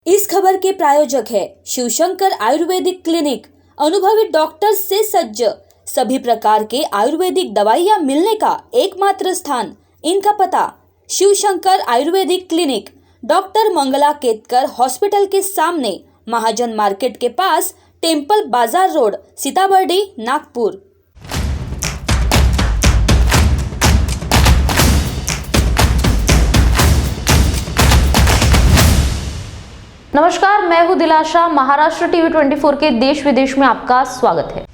इस खबर के प्रायोजक है शिवशंकर आयुर्वेदिक क्लिनिक। अनुभवी डॉक्टर से सज्ज, सभी प्रकार के आयुर्वेदिक दवाइयाँ मिलने का एकमात्र स्थान। इनका पता Shivshankar Ayurvedic clinic, doctor Mangala Ketkar hospital के सामने, महाजन मार्केट के पास, टेम्पल बाजार रोड, सीताबर्डी, नागपुर। नमस्कार, मैं हूं दिलाशा। महाराष्ट्र टीवी 24 के देश विदेश में आपका स्वागत है।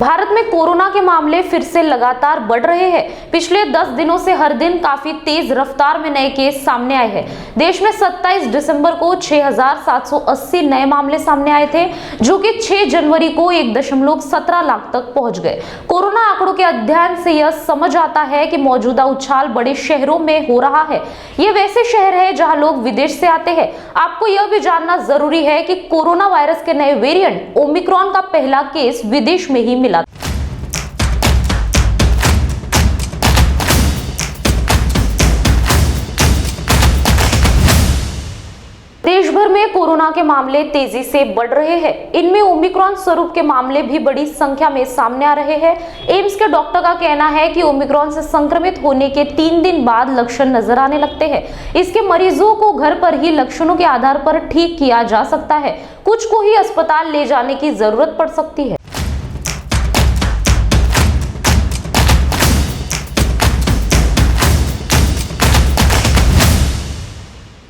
भारत में कोरोना के मामले फिर से लगातार बढ़ रहे हैं। पिछले 10 दिनों से हर दिन काफी तेज रफ्तार में नए केस सामने आए हैं। देश में 27 दिसंबर को 6,780 नए मामले सामने आए थे, जो कि 6 जनवरी को 1.17 लाख तक पहुंच गए। कोरोना आंकड़ों के अध्ययन से यह समझ आता है कि मौजूदा उछाल बड़े शहरों में हो रहा है। ये वैसे शहर है जहां लोग विदेश से आते हैं। आपको यह भी जानना जरूरी है कि कोरोना वायरस के नए वेरिएंट ओमिक्रॉन का पहला केस विदेश में ही मिला। देश भर में कोरोना के मामले तेजी से बढ़ रहे हैं। इनमें ओमिक्रॉन स्वरूप के मामले भी बड़ी संख्या में सामने आ रहे हैं। एम्स के डॉक्टर का कहना है कि ओमिक्रॉन से संक्रमित होने के 3 दिन बाद लक्षण नजर आने लगते हैं। इसके मरीजों को घर पर ही लक्षणों के आधार पर ठीक किया जा सकता है। कुछ को ही अस्पताल ले जाने की जरूरत पड़ सकती है।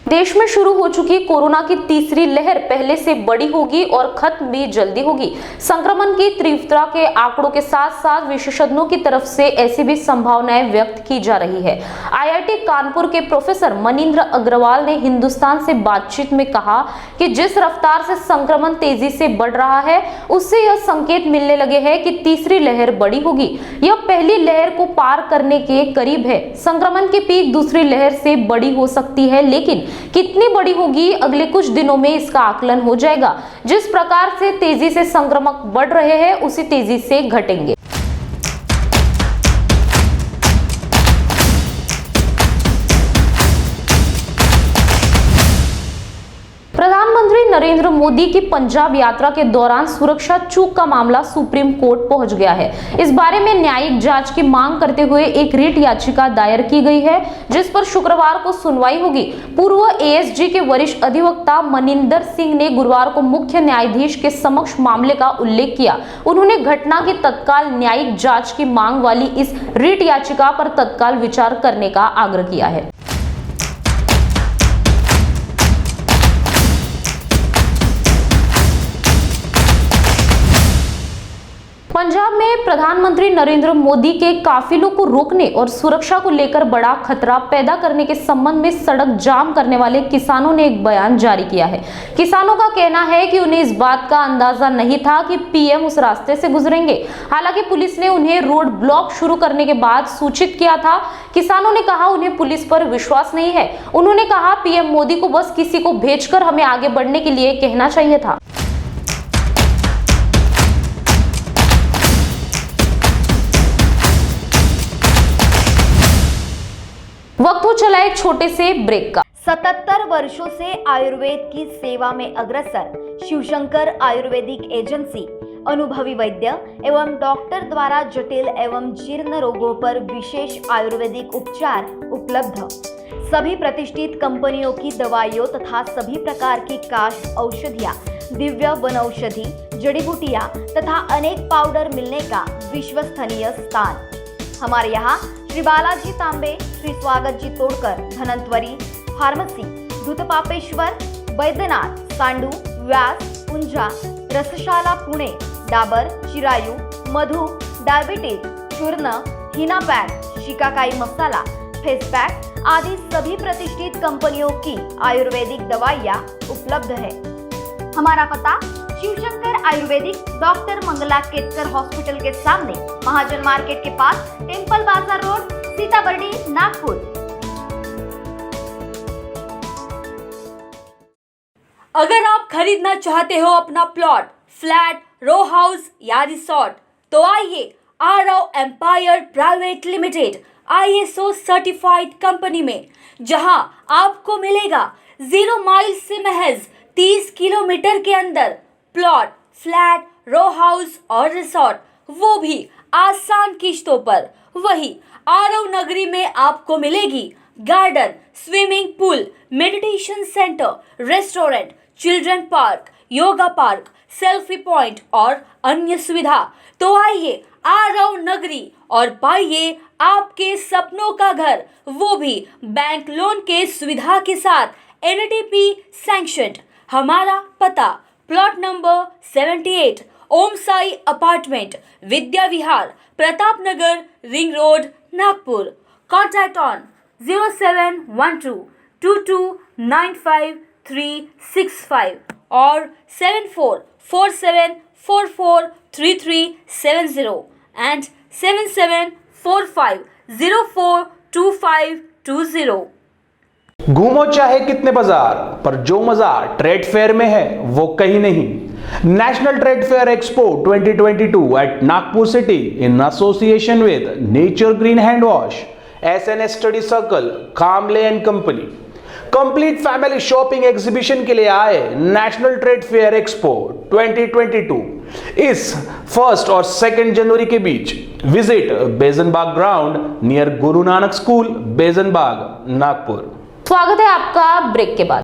देश में शुरू हो चुकी कोरोना की तीसरी लहर पहले से बड़ी होगी और खत्म भी जल्दी होगी। संक्रमण की तीव्रता के आंकड़ों के साथ साथ विशेषज्ञों की तरफ से ऐसी भी संभावनाएं व्यक्त की जा रही है। आईआईटी कानपुर के प्रोफेसर मनिंद्र अग्रवाल ने हिंदुस्तान से बातचीत में कहा कि जिस रफ्तार से संक्रमण तेजी से बढ़ रहा है, उससे यह संकेत मिलने लगे हैं कि तीसरी लहर बड़ी होगी। यह पहली लहर को पार करने के करीब है। संक्रमण की पीक दूसरी लहर से बड़ी हो सकती है, लेकिन कितनी बड़ी होगी अगले कुछ दिनों में इसका आकलन हो जाएगा। जिस प्रकार से तेजी से संक्रमण बढ़ रहे हैं, उसी तेजी से घटेंगे। प्रधानमंत्री नरेंद्र मोदी की पंजाब यात्रा के दौरान सुरक्षा चूक का मामला सुप्रीम कोर्ट पहुंच गया है। इस बारे में न्यायिक जांच की मांग करते हुए एक रिट याचिका दायर की गई है, जिस पर शुक्रवार को सुनवाई होगी। पूर्व एएसजी के वरिष्ठ अधिवक्ता मनिंदर सिंह ने गुरुवार को मुख्य न्यायाधीश के समक्ष मामले का उल्लेख किया। उन्होंने घटना की तत्काल न्यायिक जांच की मांग वाली इस रिट याचिका पर तत्काल विचार करने का आग्रह किया है। पंजाब में प्रधानमंत्री नरेंद्र मोदी के काफिलों को रोकने और सुरक्षा को लेकर बड़ा खतरा पैदा करने के संबंध में सड़क जाम करने वाले किसानों ने एक बयान जारी किया है। किसानों का कहना है कि उन्हें इस बात का अंदाजा नहीं था कि पीएम उस रास्ते से गुजरेंगे। हालांकि पुलिस ने उन्हें रोड ब्लॉक शुरू करने के बाद सूचित किया था। किसानों ने कहा उन्हें पुलिस पर विश्वास नहीं है। उन्होंने कहा पीएम मोदी को बस किसी को भेजकर हमें आगे बढ़ने के लिए कहना चाहिए था। वक्त हो चला एक छोटे से ब्रेक का। 77 वर्षों से आयुर्वेद की सेवा में अग्रसर शिवशंकर आयुर्वेदिक एजेंसी अनुभवी वैद्य एवं डॉक्टर द्वारा जटिल एवं जीर्ण रोगों पर विशेष आयुर्वेदिक उपचार उपलब्ध। सभी प्रतिष्ठित कंपनियों की दवाइयों तथा सभी प्रकार की काश औषधियाँ, दिव्य वनौषधि, जड़ी बूटियाँ तथा अनेक पाउडर मिलने का विश्वसनीय स्थान। हमारे यहाँ श्री बालाजी तांबे, श्री स्वागत जी तोड़कर, धनंतरी फार्मेसी, दूधपापेश्वर, बैद्यनाथ, सांडू, व्यास, पुंजा, रसशाला पुणे, डाबर, चिरायु, मधु, डायबिटीज, चूर्ण, हिना पैक, शिकाकाई मसाला, फेस पैक आदि सभी प्रतिष्ठित कंपनियों की आयुर्वेदिक दवाइयाँ उपलब्ध है। हमारा पता शिवशंकर आयुर्वेदिक, डॉक्टर मंगला केतकर हॉस्पिटल के सामने, महाजन मार्केट के पास, टेम्पल बाजार रोड, सीताबर्डी, नागपुर। अगर आप खरीदना चाहते हो अपना प्लॉट, फ्लैट, रो हाउस या रिसॉर्ट, तो आइए Aarav empire private limited ISO certified company में, जहां आपको मिलेगा 0 माइल से महज 30 किलोमीटर के अंदर प्लॉट, फ्लैट, रो हाउस और रिसोर्ट, वो भी आसान किश्तों पर। वही आरव नगरी में आपको मिलेगी garden, swimming pool, meditation centre, restaurant, children park, yoga park, selfie point और अन्य सुविधा। तो आइए आरव नगरी और पाइए आपके सपनों का घर, वो भी बैंक लोन के सुविधा के साथ, NTP सैंक्शनड। हमारा पता plot number 78, Om Sai apartment, Vidya Vihar, Pratap Nagar, ring road, Nagpur. Contact on 0712295365 और 7447443370 and 7745042520। घूमो चाहे कितने बाजार, पर जो मजा ट्रेड फेयर में है वो कहीं नहीं। National trade fair expo 2022 at Nagpur city in association with nature green hand wash, SNS study circle, Kamle and company. Complete family shopping exhibition के लिए आए नेशनल ट्रेड फेयर एक्सपो 2022 इस 1 और 2 जनवरी के बीच। Visit Bezonbagh ground near Guru Nanak school, Bezonbagh, Nagpur. स्वागत है आपका ब्रेक के बाद।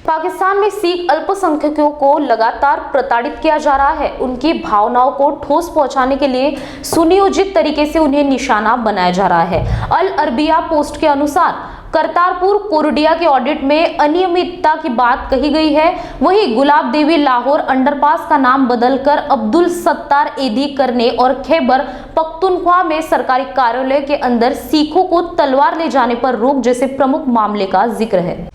पाकिस्तान में सिख अल्पसंख्यकों को लगातार प्रताड़ित किया जा रहा है। उनकी भावनाओं को ठोस पहुंचाने के लिए सुनियोजित तरीके से उन्हें निशाना बनाया जा रहा है। अल अरबिया पोस्ट के अनुसार करतारपुर कोरिडोर के ऑडिट में अनियमितता की बात कही गई है। वहीं गुलाब देवी लाहौर अंडरपास का नाम बदलकर अब्दुल सत्तार एदी करने और खैबर पख्तूनख्वा में सरकारी कार्यालय के अंदर सिखों को तलवार ले जाने पर रोक जैसे प्रमुख मामले का जिक्र है।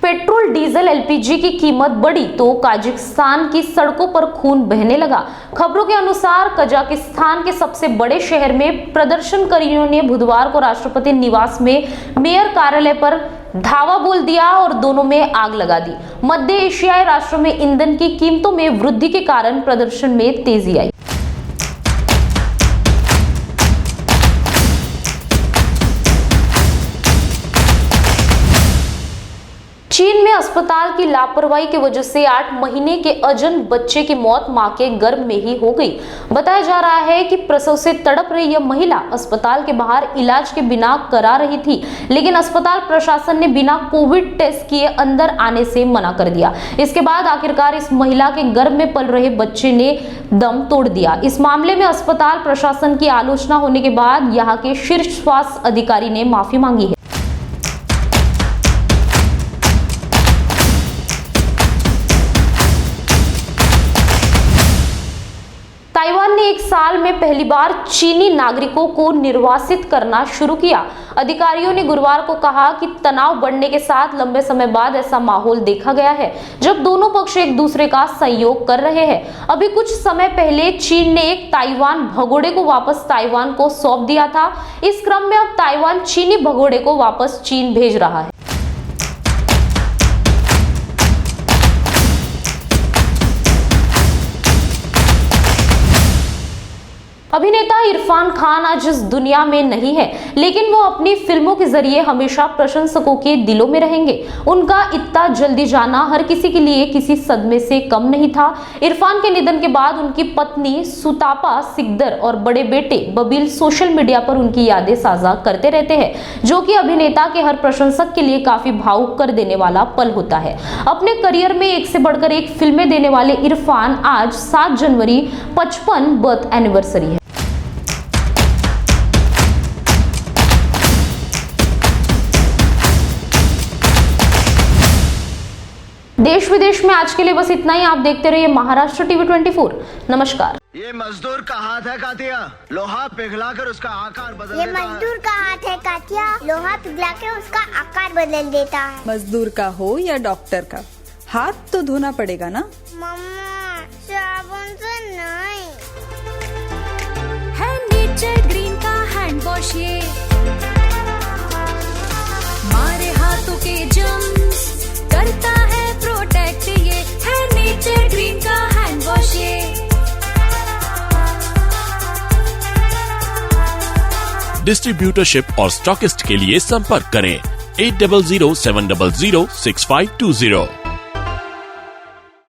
पेट्रोल, डीजल, LPG की कीमत बढ़ी तो काजाकिस्तान की सड़कों पर खून बहने लगा। खबरों के अनुसार कजाकिस्तान के सबसे बड़े शहर में प्रदर्शनकारियों ने बुधवार को राष्ट्रपति निवास में मेयर कार्यालय पर धावा बोल दिया और दोनों में आग लगा दी। मध्य एशियाई राष्ट्रों में ईंधन की कीमतों में वृद्धि के कारण प्रदर्शन में तेजी आई। चीन में अस्पताल की लापरवाही की वजह से 8 महीने के अजन बच्चे की मौत मां के गर्भ में ही हो गई। बताया जा रहा है कि प्रसव से तड़प रही यह महिला अस्पताल के बाहर इलाज के बिना करा रही थी, लेकिन अस्पताल प्रशासन ने बिना कोविड टेस्ट किए अंदर आने से मना कर दिया। इसके बाद आखिरकार इस महिला के गर्भ में पल रहे बच्चे ने दम तोड़ दिया। इस मामले में अस्पताल प्रशासन की आलोचना होने के बाद यहाँ के शीर्ष स्वास्थ्य अधिकारी ने माफी मांगी है। ताइवान ने 1 साल में पहली बार चीनी नागरिकों को निर्वासित करना शुरू किया। अधिकारियों ने गुरुवार को कहा कि तनाव बढ़ने के साथ लंबे समय बाद ऐसा माहौल देखा गया है जब दोनों पक्ष एक दूसरे का सहयोग कर रहे हैं। अभी कुछ समय पहले चीन ने एक ताइवान भगोड़े को वापस ताइवान को सौंप दिया था। इस क्रम में अब ताइवान चीनी भगोड़े को वापस चीन भेज रहा है। अभिनेता इरफान खान आज इस दुनिया में नहीं है, लेकिन वो अपनी फिल्मों के जरिए हमेशा प्रशंसकों के दिलों में रहेंगे। उनका इतना जल्दी जाना हर किसी के लिए किसी सदमे से कम नहीं था। इरफान के निधन के बाद उनकी पत्नी सुतापा सिकदर और बड़े बेटे बबील सोशल मीडिया पर उनकी यादें साझा करते रहते हैं, जो कि अभिनेता के हर प्रशंसक के लिए काफी भावुक कर देने वाला पल होता है। अपने करियर में एक से बढ़कर एक फिल्में देने वाले इरफान आज 7 जनवरी 55 बर्थ एनिवर्सरी है। देश विदेश में आज के लिए बस इतना ही। आप देखते रहिए महाराष्ट्र टीवी 24। नमस्कार। ये मजदूर का हाथ है कातिया, लोहा पिघलाकर उसका आकार बदल ये देता है। मजदूर का हाथ है कातिया, लोहा पिघला के उसका आकार बदल देता है। मजदूर का हो या डॉक्टर का, हाथ तो धोना पड़ेगा ना। मम्मा, साबुन से नहीं। वॉश ये मारे हाथों के जम्स करता है प्रोटेक्ट, ये है नेचर ग्रीन का हैंड वॉश ये। डिस्ट्रीब्यूटरशिप और स्टॉकिस्ट के लिए संपर्क करें 8007006520।